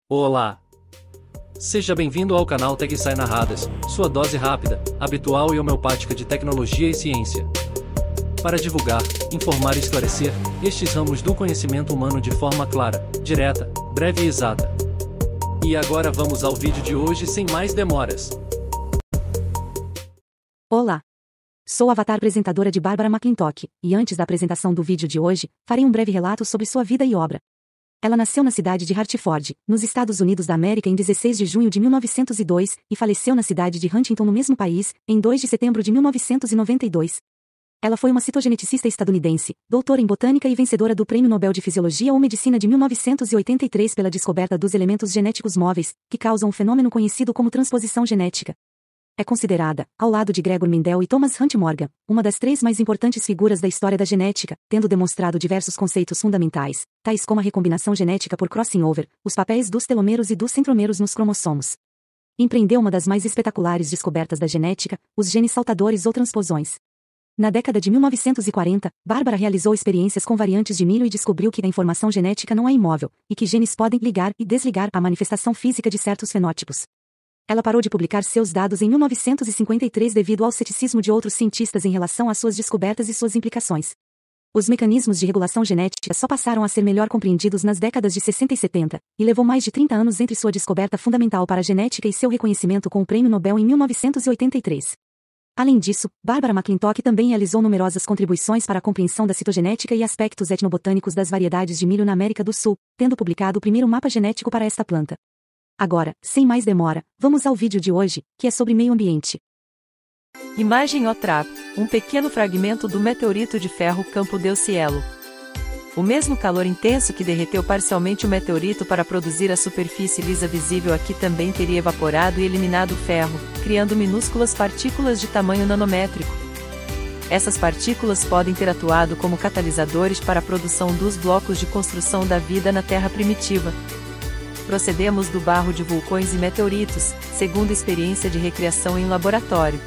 Olá! Seja bem-vindo ao canal TecSci Narradas, sua dose rápida, habitual e homeopática de tecnologia e ciência. Para divulgar, informar e esclarecer estes ramos do conhecimento humano de forma clara, direta, breve e exata. E agora vamos ao vídeo de hoje sem mais demoras. Olá! Sou a avatar apresentadora de Barbara McClintock, e antes da apresentação do vídeo de hoje, farei um breve relato sobre sua vida e obra. Ela nasceu na cidade de Hartford, nos Estados Unidos da América em 16 de junho de 1902, e faleceu na cidade de Huntington no mesmo país, em 2 de setembro de 1992. Ela foi uma citogeneticista estadunidense, doutora em botânica e vencedora do Prêmio Nobel de Fisiologia ou Medicina de 1983 pela descoberta dos elementos genéticos móveis, que causam um fenômeno conhecido como transposição genética. É considerada, ao lado de Gregor Mendel e Thomas Hunt Morgan, uma das 3 mais importantes figuras da história da genética, tendo demonstrado diversos conceitos fundamentais, tais como a recombinação genética por crossing over, os papéis dos telômeros e dos centrômeros nos cromossomos. Empreendeu uma das mais espetaculares descobertas da genética, os genes saltadores ou transposões. Na década de 1940, Barbara realizou experiências com variantes de milho e descobriu que a informação genética não é imóvel, e que genes podem ligar e desligar a manifestação física de certos fenótipos. Ela parou de publicar seus dados em 1953 devido ao ceticismo de outros cientistas em relação às suas descobertas e suas implicações. Os mecanismos de regulação genética só passaram a ser melhor compreendidos nas décadas de 60 e 70, e levou mais de 30 anos entre sua descoberta fundamental para a genética e seu reconhecimento com o Prêmio Nobel em 1983. Além disso, Barbara McClintock também realizou numerosas contribuições para a compreensão da citogenética e aspectos etnobotânicos das variedades de milho na América do Sul, tendo publicado o primeiro mapa genético para esta planta. Agora, sem mais demora, vamos ao vídeo de hoje, que é sobre meio ambiente. Imagem OTRAP, um pequeno fragmento do meteorito de ferro Campo del Cielo. O mesmo calor intenso que derreteu parcialmente o meteorito para produzir a superfície lisa visível aqui também teria evaporado e eliminado o ferro, criando minúsculas partículas de tamanho nanométrico. Essas partículas podem ter atuado como catalisadores para a produção dos blocos de construção da vida na Terra primitiva. Procedemos do barro de vulcões e meteoritos, segundo experiência de recriação em laboratório.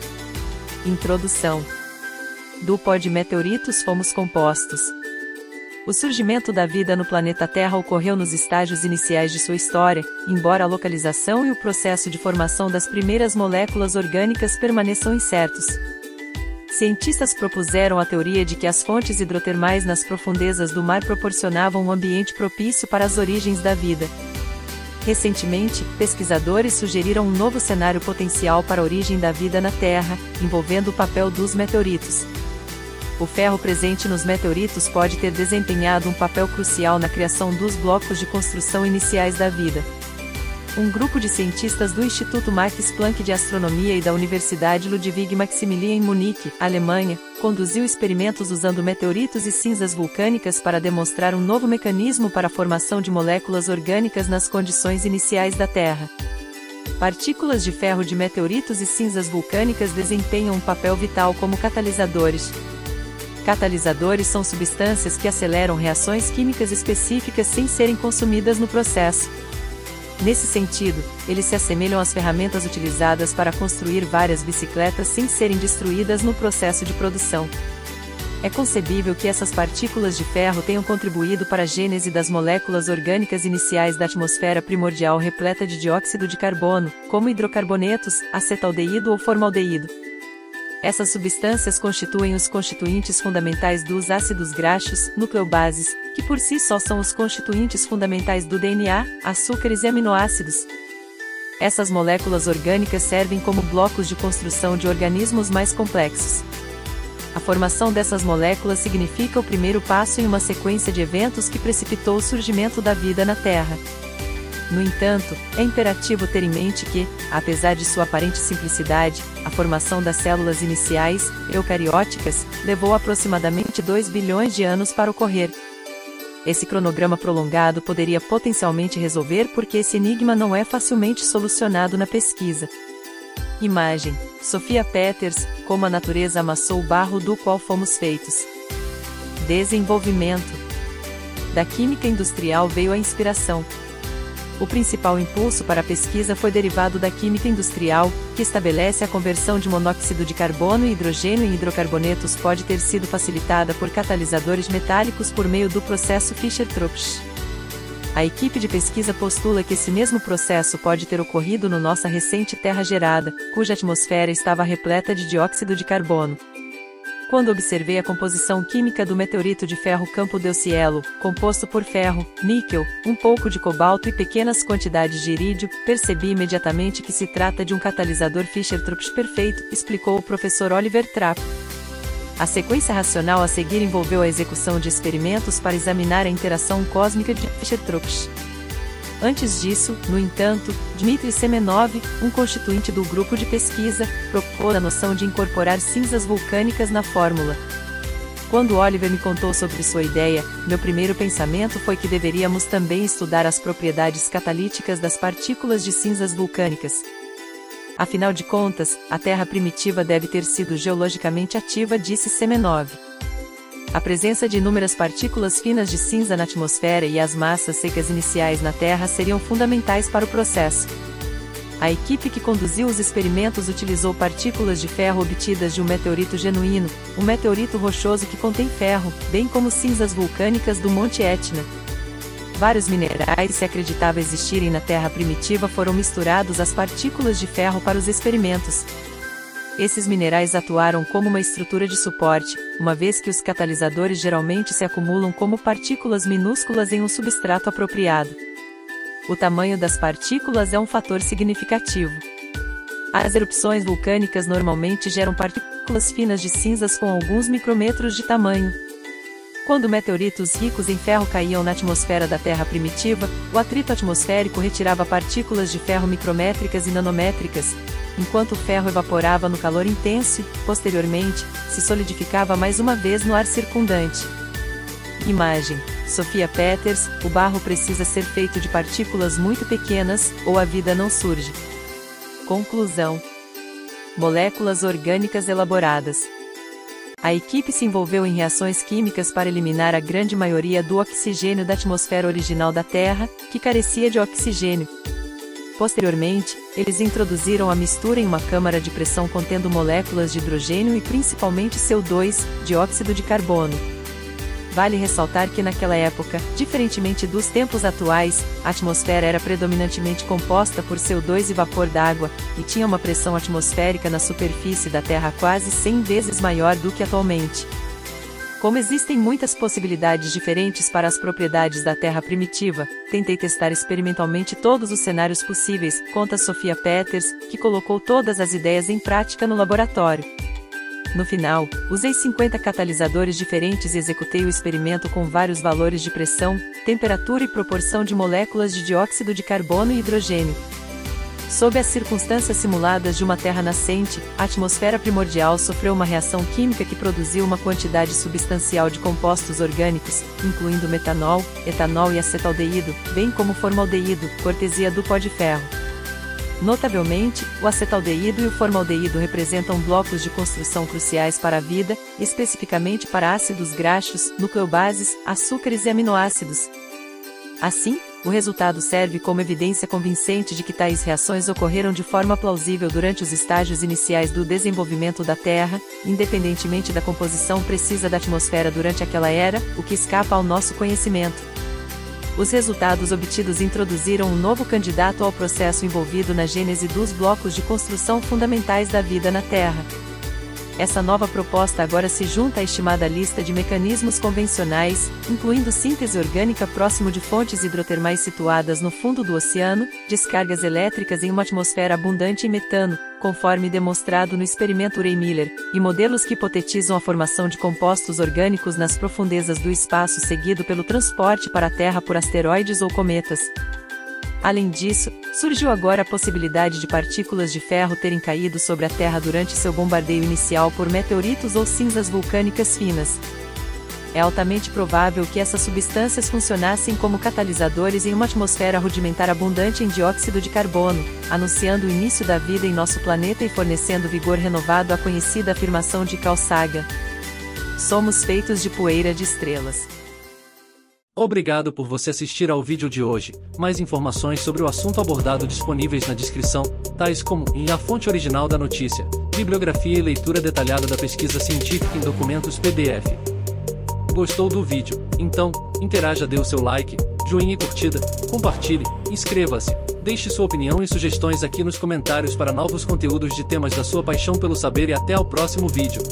Introdução. Do pó de meteoritos fomos compostos. O surgimento da vida no planeta Terra ocorreu nos estágios iniciais de sua história, embora a localização e o processo de formação das primeiras moléculas orgânicas permaneçam incertos. Cientistas propuseram a teoria de que as fontes hidrotermais nas profundezas do mar proporcionavam um ambiente propício para as origens da vida. Recentemente, pesquisadores sugeriram um novo cenário potencial para a origem da vida na Terra, envolvendo o papel dos meteoritos. O ferro presente nos meteoritos pode ter desempenhado um papel crucial na criação dos blocos de construção iniciais da vida. Um grupo de cientistas do Instituto Max Planck de Astronomia e da Universidade Ludwig Maximilian em Munique, Alemanha, conduziu experimentos usando meteoritos e cinzas vulcânicas para demonstrar um novo mecanismo para a formação de moléculas orgânicas nas condições iniciais da Terra. Partículas de ferro de meteoritos e cinzas vulcânicas desempenham um papel vital como catalisadores. Catalisadores são substâncias que aceleram reações químicas específicas sem serem consumidas no processo. Nesse sentido, eles se assemelham às ferramentas utilizadas para construir várias bicicletas sem serem destruídas no processo de produção. É concebível que essas partículas de ferro tenham contribuído para a gênese das moléculas orgânicas iniciais da atmosfera primordial repleta de dióxido de carbono, como hidrocarbonetos, acetaldeído ou formaldeído. Essas substâncias constituem os constituintes fundamentais dos ácidos graxos, nucleobases, que por si só são os constituintes fundamentais do DNA, açúcares e aminoácidos. Essas moléculas orgânicas servem como blocos de construção de organismos mais complexos. A formação dessas moléculas significa o primeiro passo em uma sequência de eventos que precipitou o surgimento da vida na Terra. No entanto, é imperativo ter em mente que, apesar de sua aparente simplicidade, a formação das células iniciais, eucarióticas, levou aproximadamente 2 bilhões de anos para ocorrer. Esse cronograma prolongado poderia potencialmente resolver porque esse enigma não é facilmente solucionado na pesquisa. Imagem: Sophia Peters, como a natureza amassou o barro do qual fomos feitos. Desenvolvimento. Da química industrial veio a inspiração. O principal impulso para a pesquisa foi derivado da química industrial, que estabelece a conversão de monóxido de carbono e hidrogênio em hidrocarbonetos pode ter sido facilitada por catalisadores metálicos por meio do processo Fischer-Tropsch. A equipe de pesquisa postula que esse mesmo processo pode ter ocorrido no nossa recente Terra gerada, cuja atmosfera estava repleta de dióxido de carbono. Quando observei a composição química do meteorito de ferro Campo del Cielo, composto por ferro, níquel, um pouco de cobalto e pequenas quantidades de irídio, percebi imediatamente que se trata de um catalisador Fischer-Tropsch perfeito, explicou o professor Oliver Trapp. A sequência racional a seguir envolveu a execução de experimentos para examinar a interação cósmica de Fischer-Tropsch. Antes disso, no entanto, Dmitry Semenov, um constituinte do grupo de pesquisa, propôs a noção de incorporar cinzas vulcânicas na fórmula. Quando Oliver me contou sobre sua ideia, meu primeiro pensamento foi que deveríamos também estudar as propriedades catalíticas das partículas de cinzas vulcânicas. Afinal de contas, a Terra primitiva deve ter sido geologicamente ativa, disse Semenov. A presença de inúmeras partículas finas de cinza na atmosfera e as massas secas iniciais na Terra seriam fundamentais para o processo. A equipe que conduziu os experimentos utilizou partículas de ferro obtidas de um meteorito genuíno, um meteorito rochoso que contém ferro, bem como cinzas vulcânicas do Monte Etna. Vários minerais que se acreditava existirem na Terra primitiva foram misturados às partículas de ferro para os experimentos. Esses minerais atuaram como uma estrutura de suporte, uma vez que os catalisadores geralmente se acumulam como partículas minúsculas em um substrato apropriado. O tamanho das partículas é um fator significativo. As erupções vulcânicas normalmente geram partículas finas de cinzas com alguns micrômetros de tamanho. Quando meteoritos ricos em ferro caíam na atmosfera da Terra primitiva, o atrito atmosférico retirava partículas de ferro micrométricas e nanométricas, enquanto o ferro evaporava no calor intenso e, posteriormente, se solidificava mais uma vez no ar circundante. Imagem: Sophia Peters, o barro precisa ser feito de partículas muito pequenas, ou a vida não surge. Conclusão: moléculas orgânicas elaboradas. A equipe se envolveu em reações químicas para eliminar a grande maioria do oxigênio da atmosfera original da Terra, que carecia de oxigênio. Posteriormente, eles introduziram a mistura em uma câmara de pressão contendo moléculas de hidrogênio e principalmente CO2, dióxido de carbono. Vale ressaltar que naquela época, diferentemente dos tempos atuais, a atmosfera era predominantemente composta por CO2 e vapor d'água, e tinha uma pressão atmosférica na superfície da Terra quase 100 vezes maior do que atualmente. Como existem muitas possibilidades diferentes para as propriedades da Terra primitiva, tentei testar experimentalmente todos os cenários possíveis, conta Sophia Peters, que colocou todas as ideias em prática no laboratório. No final, usei 50 catalisadores diferentes e executei o experimento com vários valores de pressão, temperatura e proporção de moléculas de dióxido de carbono e hidrogênio. Sob as circunstâncias simuladas de uma Terra nascente, a atmosfera primordial sofreu uma reação química que produziu uma quantidade substancial de compostos orgânicos, incluindo metanol, etanol e acetaldeído, bem como formaldeído, cortesia do pó de ferro. Notavelmente, o acetaldeído e o formaldeído representam blocos de construção cruciais para a vida, especificamente para ácidos graxos, nucleobases, açúcares e aminoácidos. Assim, o resultado serve como evidência convincente de que tais reações ocorreram de forma plausível durante os estágios iniciais do desenvolvimento da Terra, independentemente da composição precisa da atmosfera durante aquela era, o que escapa ao nosso conhecimento. Os resultados obtidos introduziram um novo candidato ao processo envolvido na gênese dos blocos de construção fundamentais da vida na Terra. Essa nova proposta agora se junta à estimada lista de mecanismos convencionais, incluindo síntese orgânica próximo de fontes hidrotermais situadas no fundo do oceano, descargas elétricas em uma atmosfera abundante em metano, conforme demonstrado no experimento Urey-Miller, e modelos que hipotetizam a formação de compostos orgânicos nas profundezas do espaço seguido pelo transporte para a Terra por asteroides ou cometas. Além disso, surgiu agora a possibilidade de partículas de ferro terem caído sobre a Terra durante seu bombardeio inicial por meteoritos ou cinzas vulcânicas finas. É altamente provável que essas substâncias funcionassem como catalisadores em uma atmosfera rudimentar abundante em dióxido de carbono, anunciando o início da vida em nosso planeta e fornecendo vigor renovado à conhecida afirmação de Carl Sagan: somos feitos de poeira de estrelas. Obrigado por você assistir ao vídeo de hoje. Mais informações sobre o assunto abordado disponíveis na descrição, tais como a fonte original da notícia, bibliografia e leitura detalhada da pesquisa científica em documentos PDF. Gostou do vídeo? Então, interaja, dê o seu like, joinha e curtida, compartilhe, inscreva-se, deixe sua opinião e sugestões aqui nos comentários para novos conteúdos de temas da sua paixão pelo saber e até ao próximo vídeo.